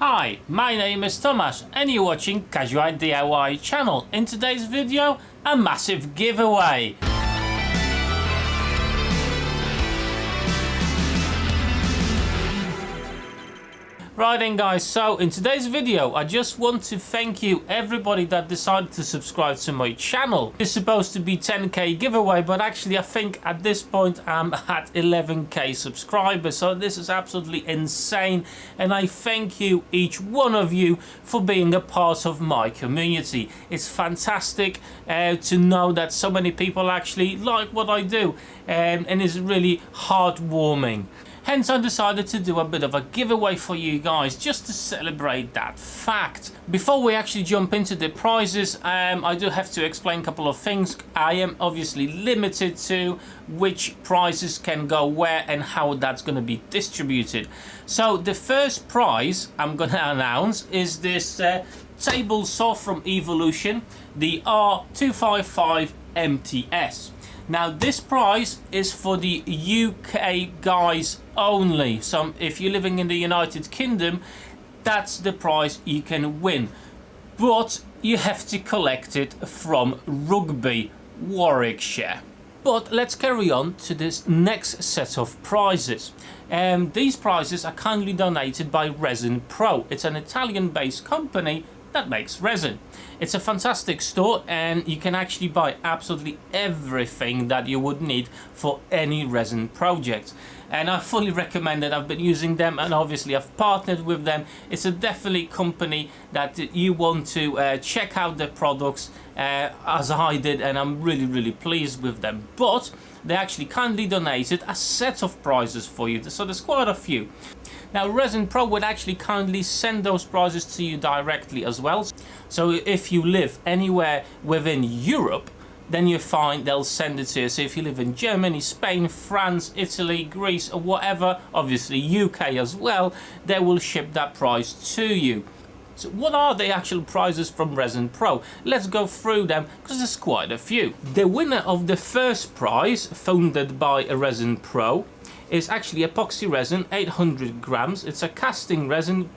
Hi, my name is Thomas and you're watching casualdiy channel. In today's video, a massive giveaway. Right then guys, so in today's video I just want to thank you everybody that decided to subscribe to my channel. It's supposed to be 10k giveaway, but actually I think at this point I'm at 11k subscribers, so this is absolutely insane, and I thank you, each one of you, for being a part of my community. It's fantastic to know that so many people actually like what I do, and it's really heartwarming. Hence I decided to do a bit of a giveaway for you guys, just to celebrate that fact. Before we actually jump into the prizes, I do have to explain a couple of things. I am obviously limited to which prizes can go where and how that's going to be distributed. So the first prize I'm going to announce is this table saw from Evolution, the R255 MTS. Now this prize is for the UK guys only, so if you're living in the United Kingdom, that's the prize you can win, but you have to collect it from Rugby, Warwickshire. But let's carry on to this next set of prizes. These prizes are kindly donated by ResinPro. It's an Italian-based company that makes resin. It's a fantastic store and you can actually buy absolutely everything that you would need for any resin project, and I fully recommend it. I've been using them and obviously I've partnered with them. It's a definitely company that you want to check out their products as I did, and I'm really pleased with them. But they actually kindly donated a set of prizes for you, so there's quite a few. Now ResinPro would actually kindly send those prizes to you directly as well. So if you live anywhere within Europe, then you find they'll send it to you. So if you live in Germany, Spain, France, Italy, Greece, or whatever, obviously UK as well, they will ship that prize to you. So what are the actual prizes from ResinPro? Let's go through them because there's quite a few. The winner of the first prize, funded by ResinPro, is actually epoxy resin, 800 grams. It's a casting resin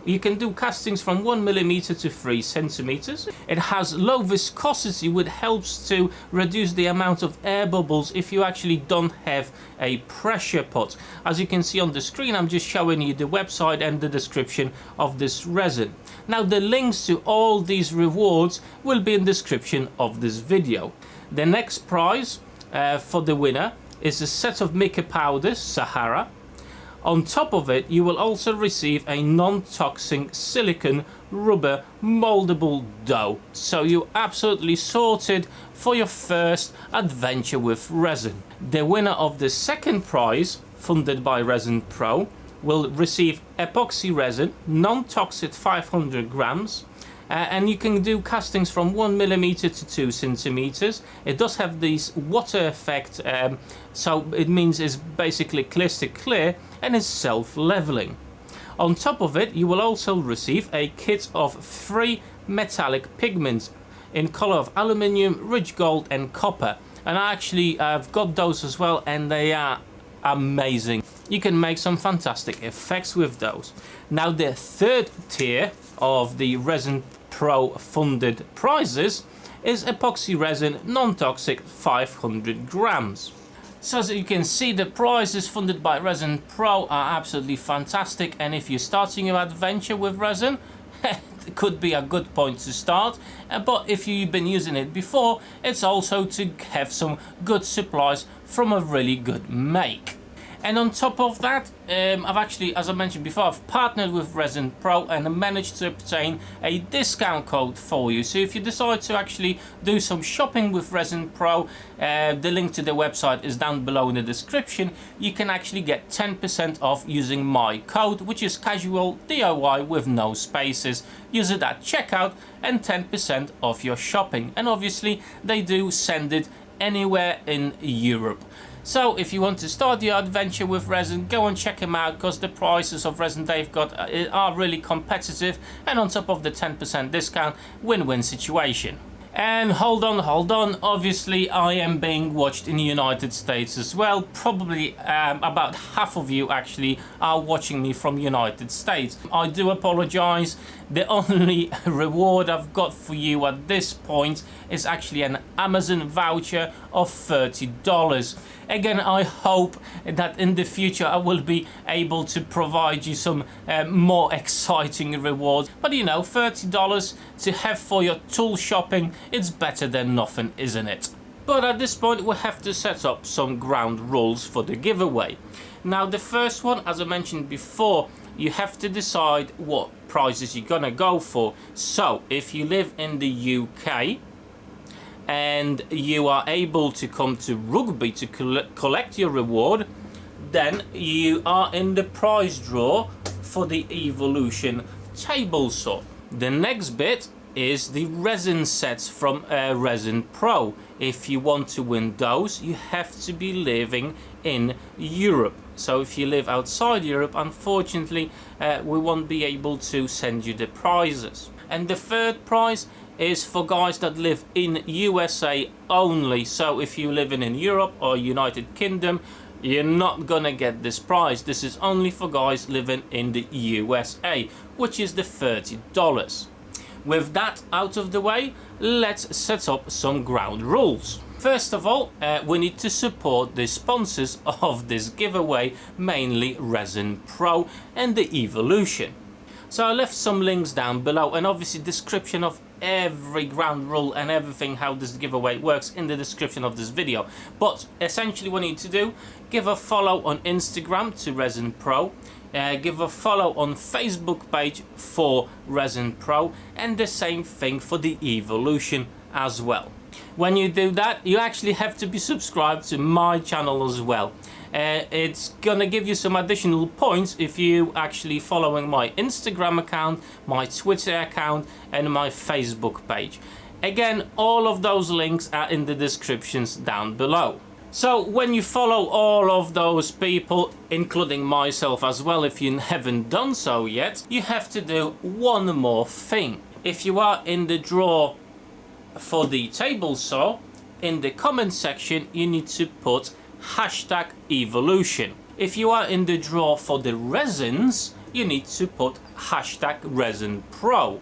you can do castings from 1mm to 3 centimeters. It has low viscosity, which helps to reduce the amount of air bubbles if you actually don't have a pressure pot. As you can see on the screen, I'm just showing you the website and the description of this resin. Now the links to all these rewards will be in the description of this video. The next prize for the winner is a set of mica powders, Sahara. On top of it, you will also receive a non-toxic silicone rubber moldable dough. So you're absolutely sorted for your first adventure with resin. The winner of the second prize, funded by ResinPro, will receive epoxy resin, non-toxic 500 grams. And you can do castings from 1mm to 2 centimeters. It does have this water effect, so it means it's basically crystal clear and is self-leveling. On top of it, you will also receive a kit of 3 metallic pigments in color of aluminium, rich gold and copper. And I've got those as well, and they are amazing. You can make some fantastic effects with those. Now the third tier of the ResinPro funded prizes is epoxy resin, non-toxic, 500 grams. So as you can see, the prizes funded by ResinPro are absolutely fantastic, and if you're starting your adventure with resin, it could be a good point to start. But if you've been using it before, it's also to have some good supplies from a really good make. And on top of that, I've actually, as I mentioned before, I've partnered with ResinPro and managed to obtain a discount code for you. So if you decide to actually do some shopping with ResinPro, the link to the website is down below in the description. You can actually get 10% off using my code, which is casualdiy with no spaces. Use it at checkout and 10% off your shopping. And obviously they do send it anywhere in Europe. So if you want to start your adventure with resin, go and check them out, because the prices of resin they've got are really competitive, and on top of the 10% discount, win-win situation. And hold on, obviously I am being watched in the United States as well. Probably about half of you actually are watching me from United States. I do apologize. The only reward I've got for you at this point is actually an Amazon voucher of $30. Again, I hope that in the future I will be able to provide you some more exciting rewards. But you know, $30 to have for your tool shopping, it's better than nothing, isn't it? But at this point we have to set up some ground rules for the giveaway. Now the first one, as I mentioned before, you have to decide what prizes you're gonna go for. So if you live in the UK and you are able to come to Rugby to collect your reward, then you are in the prize draw for the Evolution table saw. The next bit is the resin sets from ResinPro. If you want to win those, you have to be living in Europe. So if you live outside Europe, unfortunately, we won't be able to send you the prizes. And the third prize is for guys that live in USA only. So if you live in Europe or United Kingdom, you're not gonna get this prize. This is only for guys living in the USA, which is the $30. With that out of the way, let's set up some ground rules. First of all, we need to support the sponsors of this giveaway, mainly ResinPro and the Evolution. So I left some links down below, and obviously description of every ground rule and everything how this giveaway works in the description of this video. But essentially what you need to do, give a follow on Instagram to ResinPro, give a follow on Facebook page for ResinPro, and the same thing for the Evolution as well. When you do that, you actually have to be subscribed to my channel as well. It's gonna give you some additional points if you actually following my Instagram account, my Twitter account, and my Facebook page. Again, all of those links are in the descriptions down below. So when you follow all of those people, including myself as well, if you haven't done so yet, you have to do one more thing. If you are in the draw for the table saw, in the comment section you need to put hashtag Evolution. If you are in the draw for the resins, you need to put hashtag ResinPro.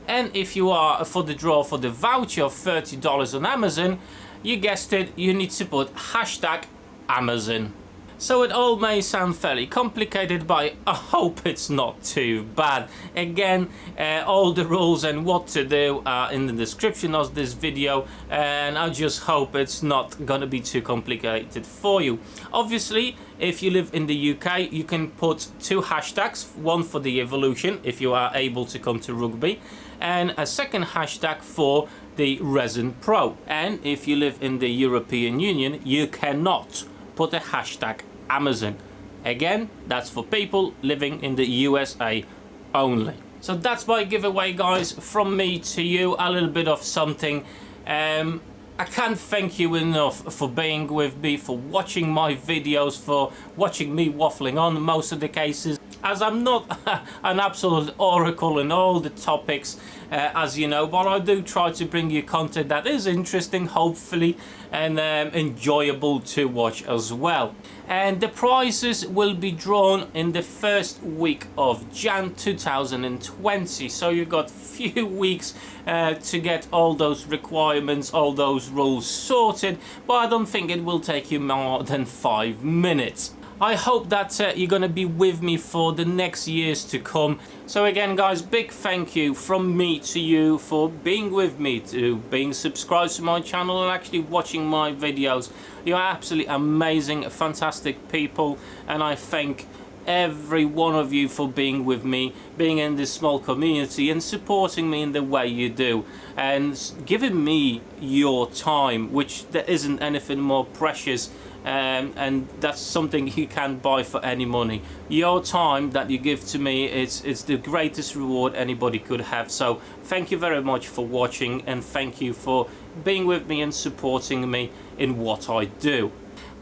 And if you are for the draw for the voucher of $30 on Amazon, you guessed it, you need to put hashtag Amazon. So it all may sound fairly complicated, but I hope it's not too bad. Again, all the rules and what to do are in the description of this video, and I just hope it's not gonna be too complicated for you. Obviously, if you live in the UK, you can put two hashtags, one for the Evolution if you are able to come to Rugby, and a second hashtag for the ResinPro. And if you live in the European Union, you cannot put a hashtag Amazon. Again, that's for people living in the USA only. So that's my giveaway, guys, from me to you, a little bit of something. I can't thank you enough for being with me, for watching my videos, for watching me waffling on most of the cases, as I'm not an absolute oracle in all the topics, as you know, but I do try to bring you content that is interesting, hopefully, and enjoyable to watch as well. And the prizes will be drawn in the first week of Jan 2020, so you've got few weeks to get all those requirements, all those rules sorted, but I don't think it will take you more than 5 minutes. I hope that you're going to be with me for the next years to come. So again, guys, big thank you from me to you for being with me, to being subscribed to my channel and actually watching my videos. You are absolutely amazing, fantastic people, and I thank every one of you for being with me, being in this small community and supporting me in the way you do, and giving me your time, which there isn't anything more precious, and that's something you can't buy for any money. Your time that you give to me, it's the greatest reward anybody could have. So thank you very much for watching, and thank you for being with me and supporting me in what I do.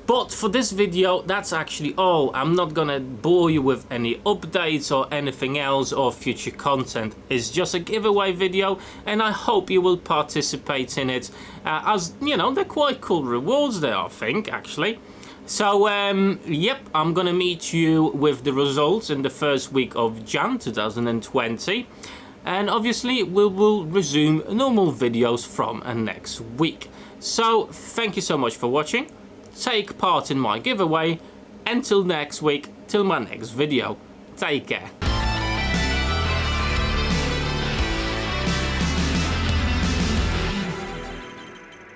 But for this video, that's actually all. I'm not gonna bore you with any updates or anything else or future content. It's just a giveaway video, and I hope you will participate in it. As you know, they're quite cool rewards there, I think, actually. So, yep, I'm gonna meet you with the results in the first week of Jan 2020. And obviously, we will resume normal videos from next week. So, thank you so much for watching. Take part in my giveaway. Until next week, till my next video. Take care.